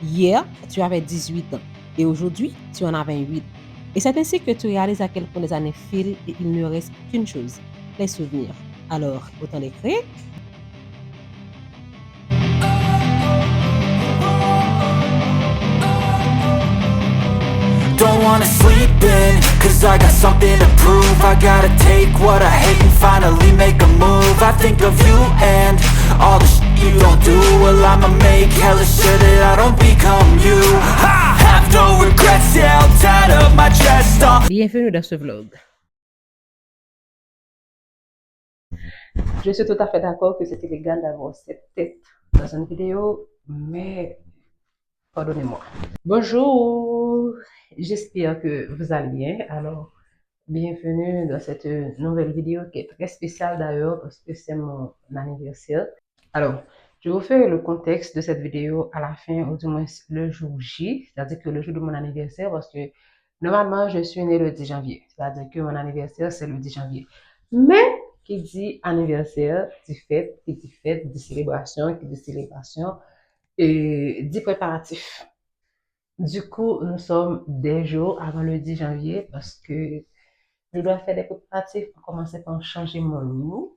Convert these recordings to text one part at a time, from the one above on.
Hier, tu avais 18 ans et aujourd'hui, tu en as 28. Et c'est ainsi que tu réalises à quel point les années filent et il ne reste qu'une chose, les souvenirs. Alors, autant les créer. Don't wanna sleep in, cause I got something to prove. I gotta take what I hate and finally make a move. I think of you and all the shit you don't do. Well, I'ma make hella sure that I don't become you. I have no regrets, yeah, I'll tie up my chest off. Bienvenue dans ce vlog. Je suis tout à fait d'accord que c'est illégal d'avoir cette tête dans une vidéo, mais pardonnez-moi. Bonjour, j'espère que vous allez bien. Alors, bienvenue dans cette nouvelle vidéo qui est très spéciale d'ailleurs parce que c'est mon anniversaire. Alors, je vous fais le contexte de cette vidéo à la fin, ou du moins le jour J, c'est-à-dire que le jour de mon anniversaire, parce que normalement, je suis née le 10 janvier, c'est-à-dire que mon anniversaire, c'est le 10 janvier. Mais, qui dit anniversaire, dit fête, dit célébration, qui dit célébration, et dit préparatif. Du coup, nous sommes des jours avant le 10 janvier parce que je dois faire des préparatifs pour commencer par changer mon look.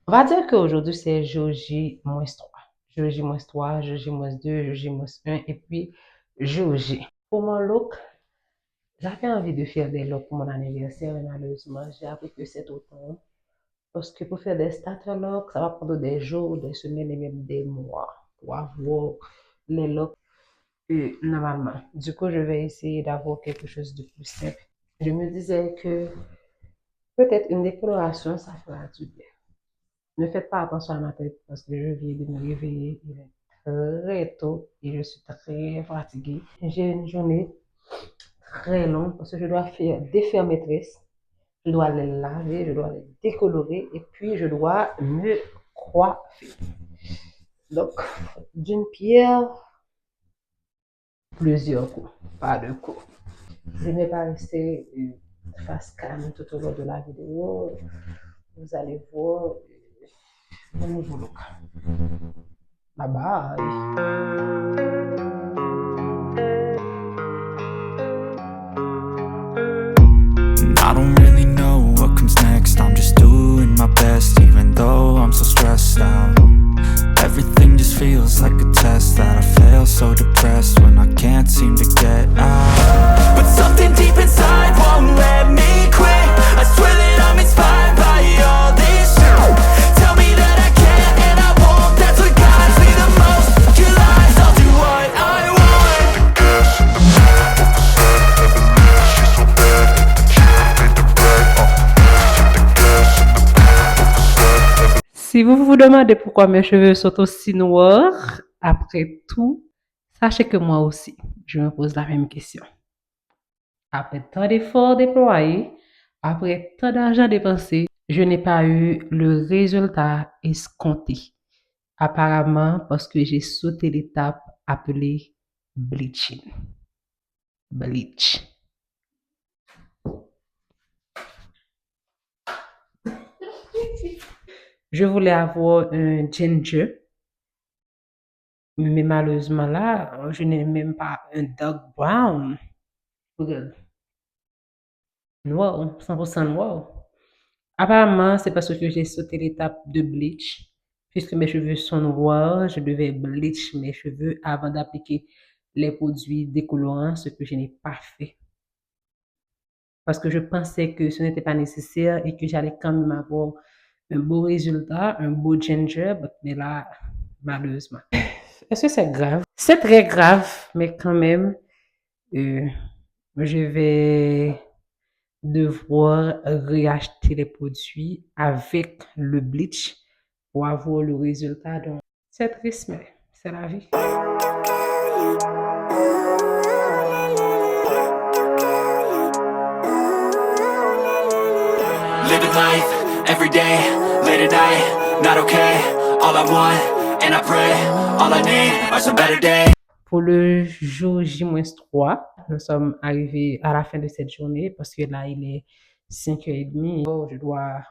On va dire qu'aujourd'hui, c'est jour J-3. Jour J-3, jour J-2, jour J-1 et puis jour J. Pour mon look, j'avais envie de faire des looks pour mon anniversaire, mais malheureusement, j'ai appris que c'est automne. Parce que pour faire des starter looks, ça va prendre des jours, des semaines et même des mois pour avoir les looks normalement. Du coup, je vais essayer d'avoir quelque chose de plus simple. Je me disais que peut-être une décoloration, ça fera du bien. Ne faites pas attention à ma tête parce que je viens de me réveiller. Il est très tôt et je suis très fatiguée. J'ai une journée très longue parce que je dois faire défaire mes tresses. Je dois les laver, je dois les décolorer et puis je dois me coiffer. Donc, d'une pierre, plusieurs coups, pas deux coups. Je ne vais pas rester face calme tout au long de la vidéo. Vous allez voir mon nouveau look. Bye bye. I don't really know what comes next. I'm just doing my best, even though I'm so stressed out. Everything just feels like a test that I fail, so depressed when I can't seem to get out. But something deep inside won't let me quit. I swear that I'm inspired by all this shit. Tell me that I can't and I won't. That's what guides me the most. Your lies, I'll do what I want. Si vous vous demandez pourquoi mes cheveux sont aussi noirs, après tout, sachez que moi aussi, je me pose la même question. Après tant d'efforts déployés, après tant d'argent dépensé, je n'ai pas eu le résultat escompté. Apparemment parce que j'ai sauté l'étape appelée bleaching. Bleach. Je voulais avoir un ginger, mais malheureusement là, je n'ai même pas un dark brown. Regarde. Noir, 100% noir. Apparemment, c'est parce que j'ai sauté l'étape de bleach. Puisque mes cheveux sont noirs, je devais bleach mes cheveux avant d'appliquer les produits décolorants, ce que je n'ai pas fait. Parce que je pensais que ce n'était pas nécessaire et que j'allais quand même avoir un beau résultat, un beau ginger, mais là, malheureusement. Est-ce que c'est grave? C'est très grave, mais quand même, je vais devoir réacheter les produits avec le bleach pour avoir le résultat. Donc, c'est triste, mais c'est la vie. Living life, every day, late at night, not okay. All I want, and I pray, all I need are some better days. Pour le jour J-3, nous sommes arrivés à la fin de cette journée parce que là, il est 5h30. Je dois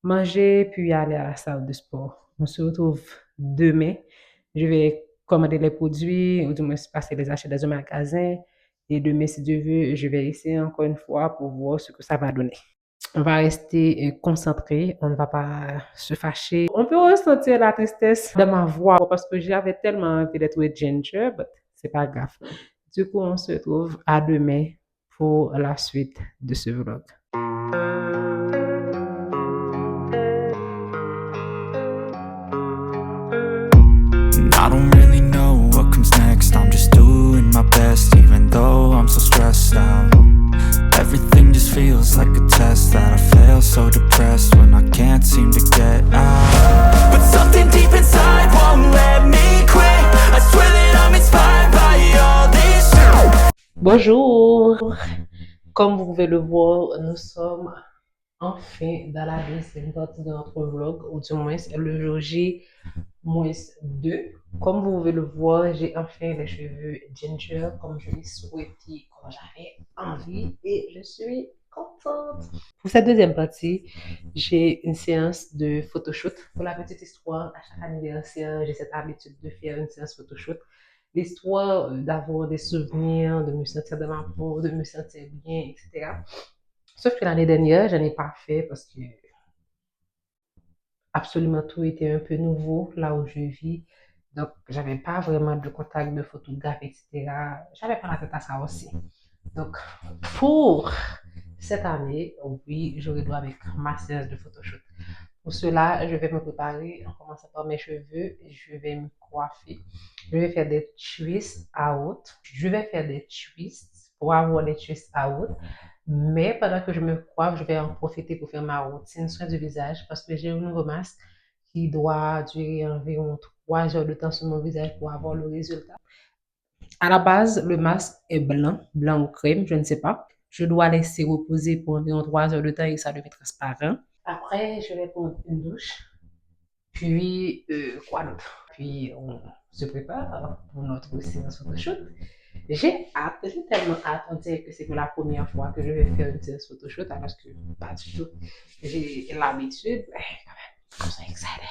manger puis aller à la salle de sport. On se retrouve demain. Je vais commander les produits, ou du moins passer les achats dans un magasin. Et demain, si Dieu veut, je vais essayer encore une fois pour voir ce que ça va donner. On va rester concentré, on ne va pas se fâcher. On peut ressentir la tristesse dans ma voix parce que j'avais tellement envie d'être with Ginger, mais c'est pas grave. Du coup, on se retrouve à demain pour la suite de ce vlog. And I don't really know what comes next. I'm just doing my best, even though I'm so stressed out. Everything just feels like a test that I fail, so depressed when I can't seem to get out. But something deep inside won't let me quit. I swear that I'm inspired by all this shit. Bonjour! Comme vous pouvez le voir, nous sommes enfin dans la deuxième partie de notre vlog, ou du moins le jour J-2. Comme vous pouvez le voir, j'ai enfin les cheveux ginger comme je l'ai souhaité, comme j'avais envie, et je suis contente. Pour cette deuxième partie, j'ai une séance de photoshoot. Pour la petite histoire, à chaque anniversaire, j'ai cette habitude de faire une séance photoshoot. L'histoire d'avoir des souvenirs, de me sentir dans ma peau, de me sentir bien, etc. Sauf que l'année dernière, je n'ai pas fait parce que absolument tout était un peu nouveau là où je vis. Donc, j'avais pas vraiment de contact de photographe, etc. J'avais pas la tête à ça aussi. Donc, pour cette année, oui, je redouble avec ma séance de photoshoot. Pour cela, je vais me préparer en commençant par mes cheveux. Je vais me coiffer. Je vais faire des twists out. Je vais faire des twists pour avoir les twists out. Mais pendant que je me coiffe, je vais en profiter pour faire ma routine soin du visage parce que j'ai un nouveau masque qui doit durer environ 3 heures de temps sur mon visage pour avoir le résultat. À la base, le masque est blanc, blanc ou crème, je ne sais pas. Je dois laisser reposer pour environ 3 heures de temps et ça devient transparent. Après, je vais prendre une douche. Puis, quoi d'autre? Puis, on se prépare pour notre séance photoshoot. J'ai hâte, j'ai tellement hâte. On dirait que c'est pour la première fois que je vais faire une séance photoshoot, alors que pas du tout. J'ai l'habitude. I'm so excited.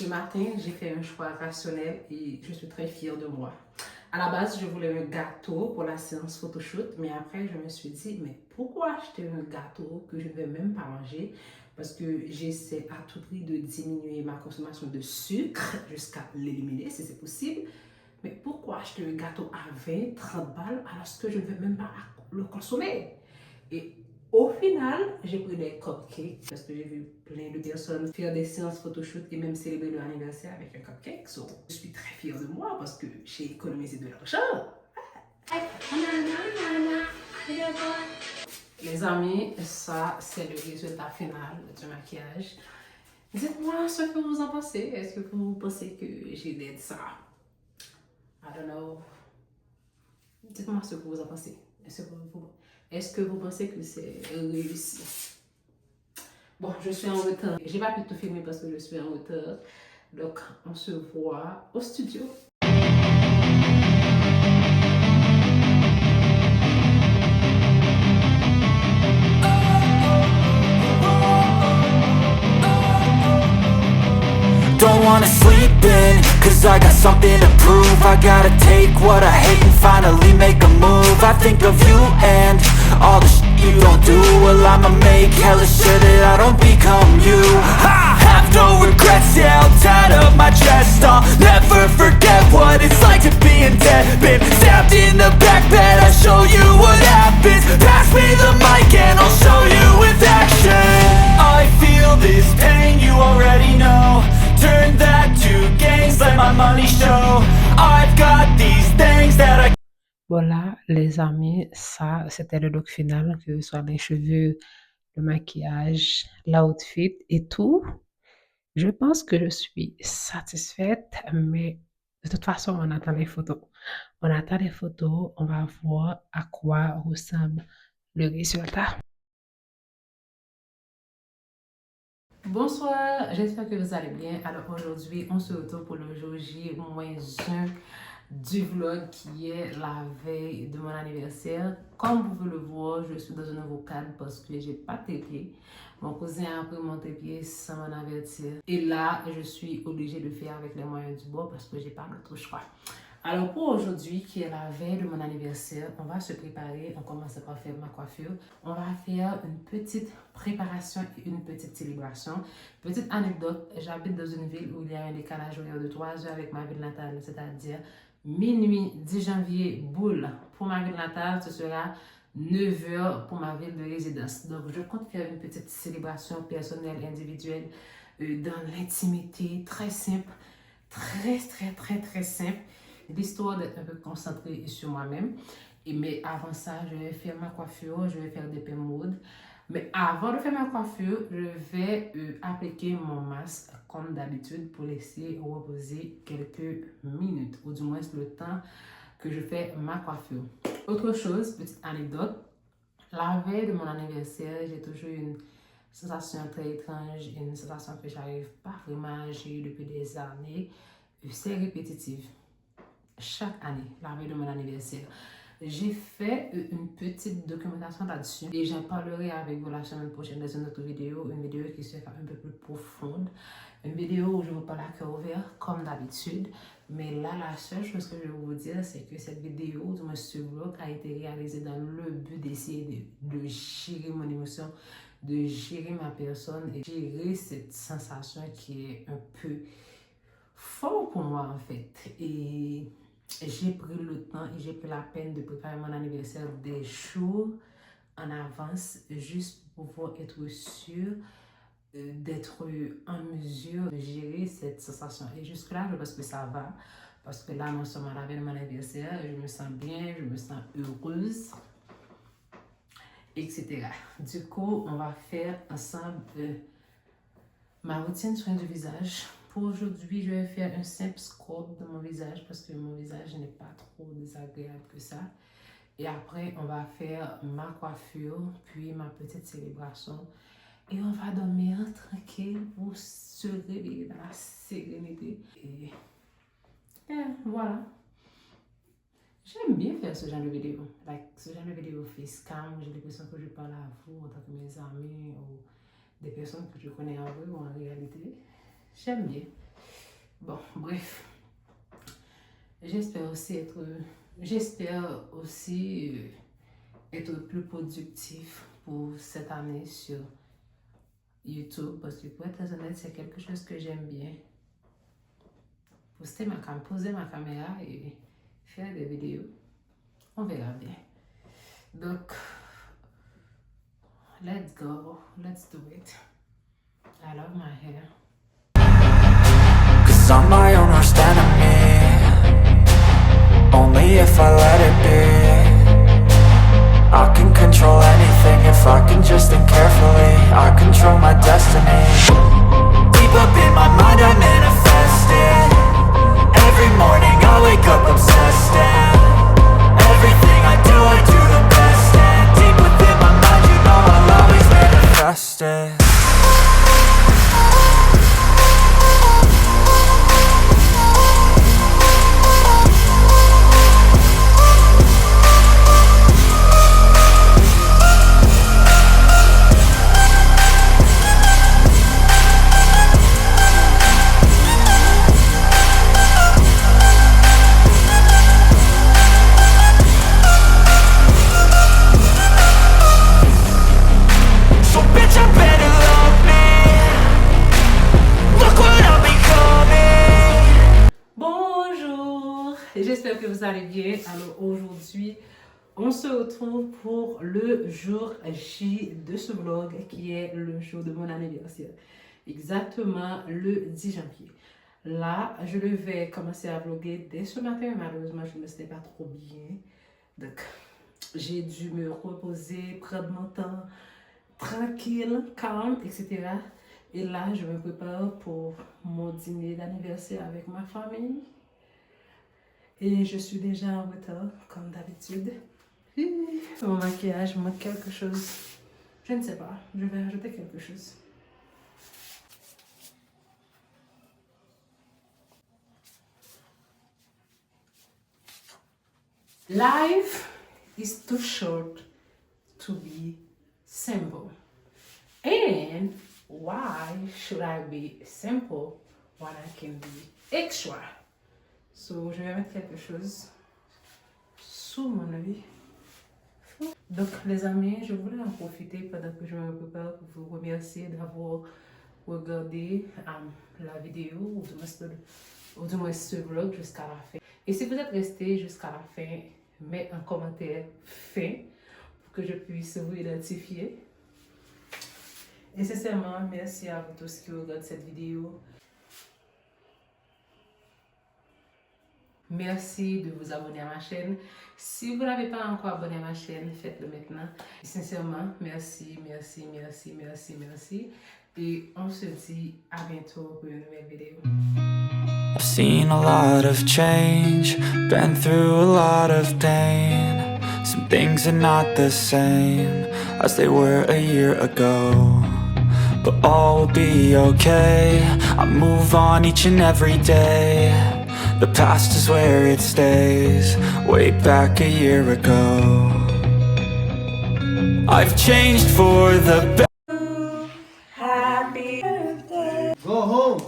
Ce matin, j'ai fait un choix rationnel et je suis très fière de moi. À la base, je voulais un gâteau pour la séance photoshoot, mais après, je me suis dit, mais pourquoi acheter un gâteau que je ne vais même pas manger? Parce que j'essaie à tout prix de diminuer ma consommation de sucre jusqu'à l'éliminer si c'est possible. Mais pourquoi acheter un gâteau à 20, 30 balles alors que je ne vais même pas le consommer? Et au final, j'ai pris des cupcakes parce que j'ai vu plein de personnes faire des séances photoshoot et même célébrer leur anniversaire avec un cupcake. So, je suis très fière de moi parce que j'ai économisé de l'argent. Les amis, ça c'est le résultat final du maquillage. Dites-moi ce que vous en pensez. Est-ce que vous pensez que j'ai dit ça? I don't know. Dites-moi ce que vous en pensez. Est-ce que vous pensez que c'est réussi? Bon, je suis en retard. J'ai pas pu tout filmer parce que je suis en retard. Donc, on se voit au studio. Don't wanna sleep in, cause I got something to prove. I gotta take what I hate and finally make a move. I think of you and all the shit you don't do. Well, I'ma make hella sure that I don't become you. I have no regrets, yeah, I'll tie up my chest. I'll never forget what it's like to be in debt. Been stabbed in the back bed, I'll show you what happens. Pass me the mic and I'll show you with action. I feel this pain, you already know. Turn that to gains, let my money show. I've got these things that I... Voilà, les amis, ça, c'était le look final, que ce soit les cheveux, le maquillage, l'outfit et tout. Je pense que je suis satisfaite, mais de toute façon, on attend les photos. On attend les photos, on va voir à quoi ressemble le résultat. Bonsoir, j'espère que vous allez bien. Alors aujourd'hui, on se retrouve pour le jour J-1 du vlog qui est la veille de mon anniversaire. Comme vous pouvez le voir, je suis dans un nouveau cadre parce que j'ai pas de trépied. Mon cousin a pris mon trépied sans m'en avertir. Et là, je suis obligée de le faire avec les moyens du bord parce que j'ai pas d'autre choix. Alors pour aujourd'hui, qui est la veille de mon anniversaire, on va se préparer. On commence par faire ma coiffure. On va faire une petite préparation et une petite célébration. Petite anecdote, j'habite dans une ville où il y a un décalage horaire de 3 heures avec ma ville natale, c'est-à-dire minuit 10 janvier, boule pour ma ville natale, ce sera 9 heures pour ma ville de résidence. Donc je compte faire une petite célébration personnelle, individuelle, dans l'intimité, très simple, très simple. L'histoire d'être un peu concentrée sur moi-même. Mais avant ça, je vais faire ma coiffure, je vais faire des pins mode. Mais avant de faire ma coiffure, je vais appliquer mon masque comme d'habitude pour laisser reposer quelques minutes, ou du moins le temps que je fais ma coiffure. Autre chose, petite anecdote, la veille de mon anniversaire, j'ai toujours une sensation très étrange, une sensation que j'arrive pas vraiment à gérer depuis des années. C'est répétitif. Chaque année, la veille de mon anniversaire. J'ai fait une petite documentation là-dessus et j'en parlerai avec vous la semaine prochaine dans une autre vidéo, une vidéo qui sera un peu plus profonde, une vidéo où je vous parle à cœur ouvert comme d'habitude. Mais là, la seule chose que je vais vous dire, c'est que cette vidéo, du moins ce vlog, a été réalisé dans le but d'essayer de gérer mon émotion, de gérer ma personne et gérer cette sensation qui est un peu fort pour moi en fait. Et j'ai pris le temps et j'ai pris la peine de préparer mon anniversaire des jours en avance juste pour pouvoir être sûr d'être en mesure de gérer cette sensation. Et jusque-là, je pense que ça va parce que là, nous sommes à la veille de mon anniversaire, je me sens bien, je me sens heureuse, etc. Du coup, on va faire ensemble ma routine soin du visage. Pour aujourd'hui, je vais faire un simple scrub de mon visage parce que mon visage n'est pas trop désagréable que ça. Et après, on va faire ma coiffure, puis ma petite célébration. Et on va dormir tranquille pour se réveiller dans la sérénité. Et voilà. J'aime bien faire ce genre de vidéo. Ce genre de vidéo facecam, j'ai l'impression que je parle à vous en tant que mes amis ou des personnes que je connais en vrai ou en réalité. J'aime bien. Bon, bref. J'espère aussi être plus productif pour cette année sur YouTube parce que pour être très honnête, c'est quelque chose que j'aime bien. Poser ma caméra et faire des vidéos. On verra bien. Donc, let's go. Let's do it. I love my hair. 'Cause I'm my own worst enemy. Only if I let it be. I can control anything if I can just think carefully. I control my destiny. Deep up in my mind I manifest it. Every morning I wake up obsessed and everything I do the best. And deep within my mind you know I'll always manifest it. J'espère que vous allez bien. Alors aujourd'hui, on se retrouve pour le jour J de ce vlog qui est le jour de mon anniversaire. Exactement le 10 janvier. Là, je vais commencer à vlogger dès ce matin. Malheureusement, je ne me sentais pas trop bien. Donc, j'ai dû me reposer, prendre mon temps, tranquille, calme, etc. Et là, je me prépare pour mon dîner d'anniversaire avec ma famille. Et je suis déjà en retard, comme d'habitude. Mon maquillage manque quelque chose. Je ne sais pas, je vais ajouter quelque chose. Life is too short to be simple. And why should I be simple when I can be extra? So, je vais mettre quelque chose sous mon œil. Donc, les amis, je voulais en profiter pendant que je me prépare pour vous remercier d'avoir regardé la vidéo ou du moins ce vlog jusqu'à la fin. Et si vous êtes resté jusqu'à la fin, mettez un commentaire fin pour que je puisse vous identifier. Et sincèrement, merci à vous tous qui regardent cette vidéo. Merci de vous abonner à ma chaîne. Si vous n'avez pas encore abonné à ma chaîne, faites-le maintenant. Et sincèrement, merci. Et on se dit à bientôt pour une nouvelle vidéo. I've seen a lot of change, been through a lot of pain. Some things are not the same as they were a year ago, but all will be okay. I move on each and every day. The past is where it stays, way back a year ago. I've changed for the better. Happy birthday. Go home.